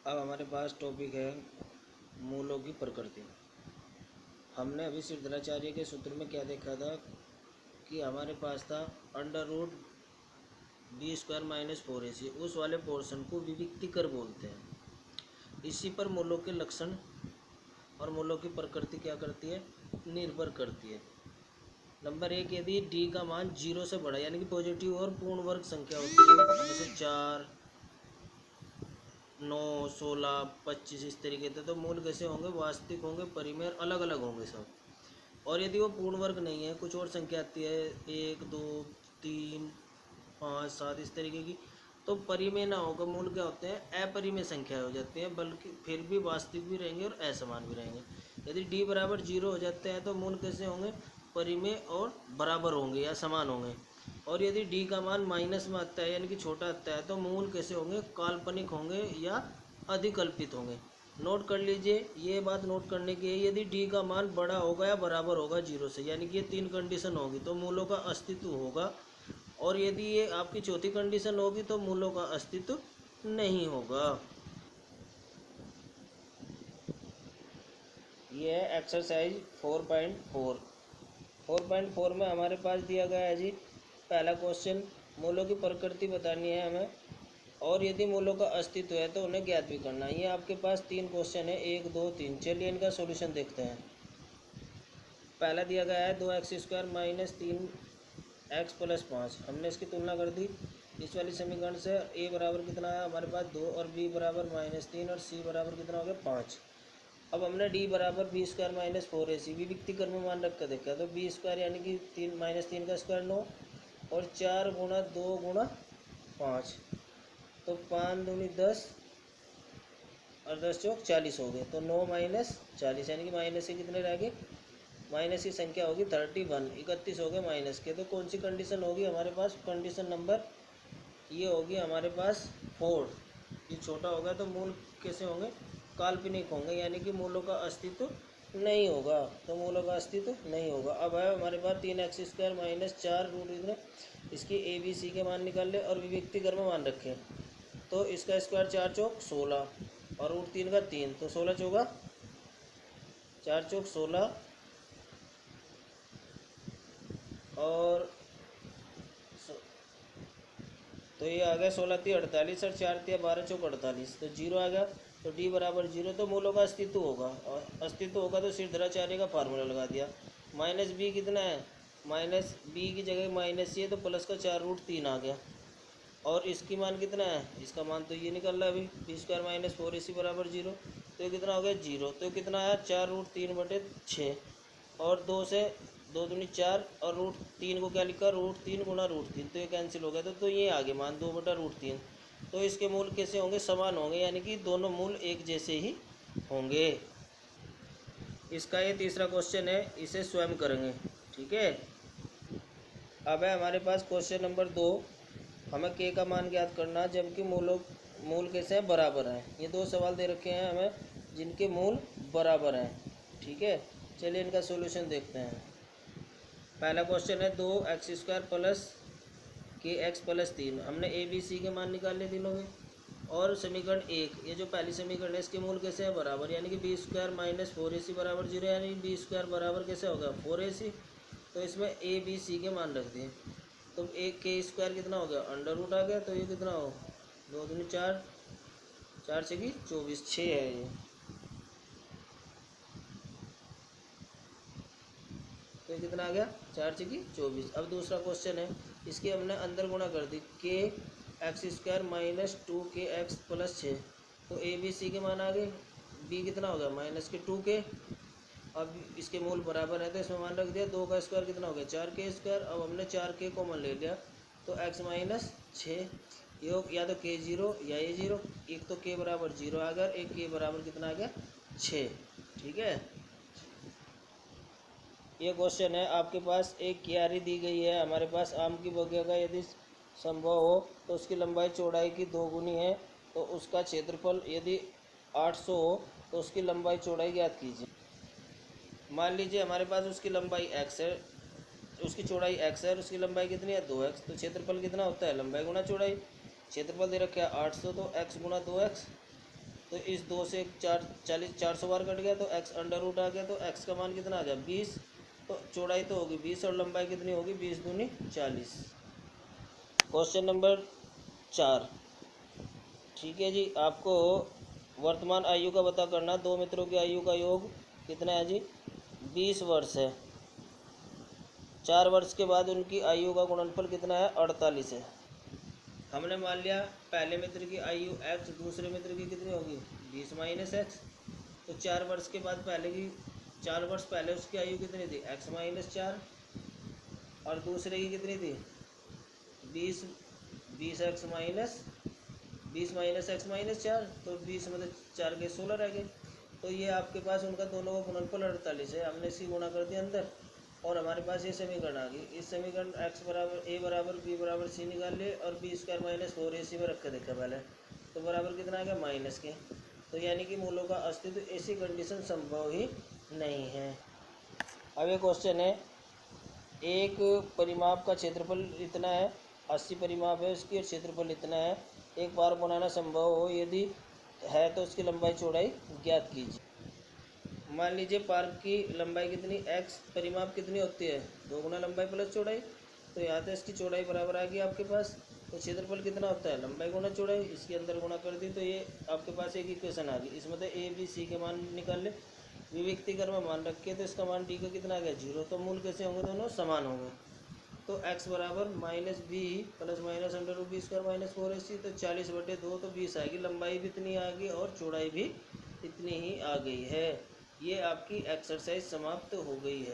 अब हमारे पास टॉपिक है मूलों की प्रकृति। हमने अभी सिद्धाचार्य के सूत्र में क्या देखा था कि हमारे पास था √b² - 4ac, उस वाले पोर्शन को विविक्तिकर बोलते हैं। इसी पर मूलों के लक्षण और मूलों की प्रकृति क्या करती है, निर्भर करती है। नंबर 1, यदि डी का मान 0 से बड़ा यानी कि पॉजिटिव और पूर्ण वर्ग संख्या होती है, जैसे 4, 9, 16, 25 इस तरीके से, तो मूल कैसे होंगे, वास्तविक होंगे, परिमेय और अलग अलग होंगे सब। और यदि वो पूर्ण वर्ग नहीं है, कुछ और संख्या आती है 1, 2, 3, 5, 7 इस तरीके की, तो परिमेय ना होगा। मूल क्या होते हैं, अपरिमेय संख्या हो जाती है, बल्कि फिर भी वास्तविक भी रहेंगे और असमान भी रहेंगे। यदि डी बराबर 0 हो जाते हैं तो मूल कैसे होंगे, परिमेय और बराबर होंगे या समान होंगे। और यदि डी का मान माइनस में आता है यानी कि छोटा आता है तो मूल कैसे होंगे, काल्पनिक होंगे या अधिकल्पित होंगे। नोट कर लीजिए, ये बात नोट करने की है। यदि डी का मान बड़ा होगा या बराबर होगा 0 से, यानी कि ये 3 कंडीशन होगी तो मूलों का अस्तित्व होगा। और यदि ये आपकी चौथी कंडीशन होगी तो मूलों का अस्तित्व नहीं होगा। ये है एक्सरसाइज 4.4। 4.4 में हमारे पास दिया गया है जी, पहला क्वेश्चन, मूलों की प्रकृति बतानी है हमें, और यदि मूलों का अस्तित्व है तो उन्हें ज्ञात भी करना है। ये आपके पास 3 क्वेश्चन है, 1, 2, 3। चलिए इनका सॉल्यूशन देखते हैं। पहला दिया गया है 2x² - 3x + 5। हमने इसकी तुलना कर दी इस वाली समीकरण से। a बराबर कितना है हमारे पास 2, और b बराबर -3, और c बराबर कितना हो गया 5। अब हमने d बराबर b² - 4ac विविक्तिकर में मान रख कर देखा, तो b² यानी कि 3 का स्क्वायर 9, और 4 × 2 × 5, तो 5 दूनी 10 और 10 चौक 40 हो गए। तो 9 - 40 यानी कि माइनस के कितने रह गए, माइनस की संख्या होगी 31, 31 हो गए माइनस के। तो कौन सी कंडीशन होगी हमारे पास, कंडीशन नंबर ये होगी हमारे पास 4। ये छोटा होगा तो मूल कैसे होंगे, काल्पनिक होंगे, यानी कि मूलों का अस्तित्व नहीं होगा। तो मूलों का अस्तित्व नहीं होगा। अब है हमारे पास 3x² - 4 रूट इतने, इसकी a b c के मान निकाल ले और विविक्तिकर में मान रखें। तो इसका स्क्वायर 4 चौक 16, और √3 का 3, तो 16 चौका 4 चौक 16, और तो ये आ गया 16 × 48, और 4 × 12 चौक 48, तो 0 आ गया। तो d बराबर 0, तो मूलों का अस्तित्व होगा, और अस्तित्व होगा तो सिद्धाचार्य का फार्मूला लगा दिया। -b कितना है, -b की जगह माइनस है तो प्लस का 4√3 आ गया। और इसकी मान कितना है, इसका मान तो ये निकल रहा है अभी, b² - 4ac बराबर 0। तो ये कितना हो गया 0, तो कितना आया 4√3/6, और 2 से 2 दूनी 4, और √3 को क्या लिखा, √3 × √3, तो ये कैंसिल हो गया। तो ये आगे मान 2/√3। तो इसके मूल कैसे होंगे, समान होंगे, यानी कि दोनों मूल एक जैसे ही होंगे। इसका ये तीसरा क्वेश्चन है, इसे स्वयं करेंगे, ठीक है। अब है हमारे पास क्वेश्चन नंबर 2। हमें k का मान ज्ञात करना है जबकि मूल कैसे हैं, बराबर हैं। ये 2 सवाल दे रखे हैं हमें जिनके मूल बराबर हैं, ठीक है। चलिए इनका सॉल्यूशन देखते हैं। पहला क्वेश्चन है 2x² + kx + 3। हमने a b c के मान निकाल लिए तीनों के। और समीकरण 1, ये जो पहली समीकरण है इसके मूल कैसे है, बराबर, यानी कि b² - 4ac बराबर 0, यानी b² बराबर कैसे होगा 4ac। तो इसमें a b c के मान रख दिए, तो एक k² कितना हो गया, √ आ गया। तो ये कितना हो, 2 दूनी 4, 4 से की 24, 6 है ये। तो ये कितना आ गया, 4 से की 24। अब दूसरा क्वेश्चन है, इसके हमने अंदर गुणा कर दी, kx² - 2kx + 6। तो a b c के मान आ गए, b कितना हो गया -2k। अब इसके मूल बराबर है तो इसमें मान रख दिया, 2 का स्क्वायर कितना हो गया 4k²। अब हमने 4k कॉमन ले लिया, तो x - 6 योग या तो k0 या a0। एक तो k बराबर 0 आ गया, एक k बराबर कितना आ गया 6, ठीक है। ये क्वेश्चन है आपके पास, एक क्यारी दी गई है हमारे पास, आम की बगिया का यदि संभव हो तो उसकी लंबाई चौड़ाई की 2 गुनी है, तो उसका क्षेत्रफल यदि 800 हो तो उसकी लंबाई चौड़ाई ज्ञात कीजिए। मान लीजिए हमारे पास उसकी लंबाई x है, उसकी चौड़ाई x है, और उसकी लंबाई कितनी है 2x। तो क्षेत्रफल कितना होता है, लंबाई गुणा चौड़ाई। क्षेत्रफल दे रखा है 800, तो x × 2x, तो इस 2 से 400 बार कट गया तो x अंडर रूट आ गया, तो x का मान कितना आ गया 20। तो चौड़ाई तो होगी 20 और लंबाई कितनी होगी 20 दूनी 40। Question number 4। ठीक है जी, आपको वर्तमान आयु का पता करना। दो मित्रों की आयु का योग कितना है जी 20 वर्ष है। 4 वर्ष के बाद उनकी आयु का गुणनफल कितना है 48 है। हमने मान लिया पहले मित्र की आयु x, दूसरे मित्र की कितनी होगी 20 माइनस एक्स। तो 4 वर्ष के बाद 4 वर्ष पहले उसकी आयु कितनी थी x माइनस 4, और दूसरे की कितनी थी 20 एक्स माइनस एक्स माइनस 4, तो 20 मतलब 4 के 16 रह गए। तो ये आपके पास उनका दोनों का गुणनफल 48 है। हमने सी गुणा कर दिया अंदर, और हमारे पास ये समीकरण आ गई। इस समीकरण x बराबर a बराबर b बराबर c निकाल लिए, और b स्क्वायर माइनस 4ac में रख के देखा पहले, तो बराबर कितना आ गया माइनस के। तो यानी कि मूलों का अस्तित्व ऐसी कंडीशन संभव ही नहीं है। अब ये क्वेश्चन है, एक परिमाप का क्षेत्रफल इतना है, 80 परिमाप है उसकी, और क्षेत्रफल इतना है। एक पार्क बनाना संभव हो, यदि है तो उसकी लंबाई चौड़ाई ज्ञात कीजिए। मान लीजिए पार्क की लंबाई कितनी x परिमाप कितनी होती है 2 गुना लंबाई प्लस चौड़ाई। तो यहाँ तो इसकी चौड़ाई बराबर आ गई आपके पास। तो क्षेत्रफल कितना होता है लंबाई गुना चौड़ाई, इसके अंदर गुना कर दी, तो ये आपके पास एक इक्वेशन आ गई। इसमें तो a b c के मान निकाल ले, विविक्तीकरण में मान रखे, तो इसका मान d का कितना आ गया 0। तो मूल कैसे होंगे दोनों समान होंगे। तो x बराबर minus B plus minus under root B square minus 4ac, तो 40/2 तो 20 आएगी। लंबाई भी इतनी आ गई और चौड़ाई भी इतनी ही आ गई है। ये आपकी एक्सरसाइज समाप्त हो गई है।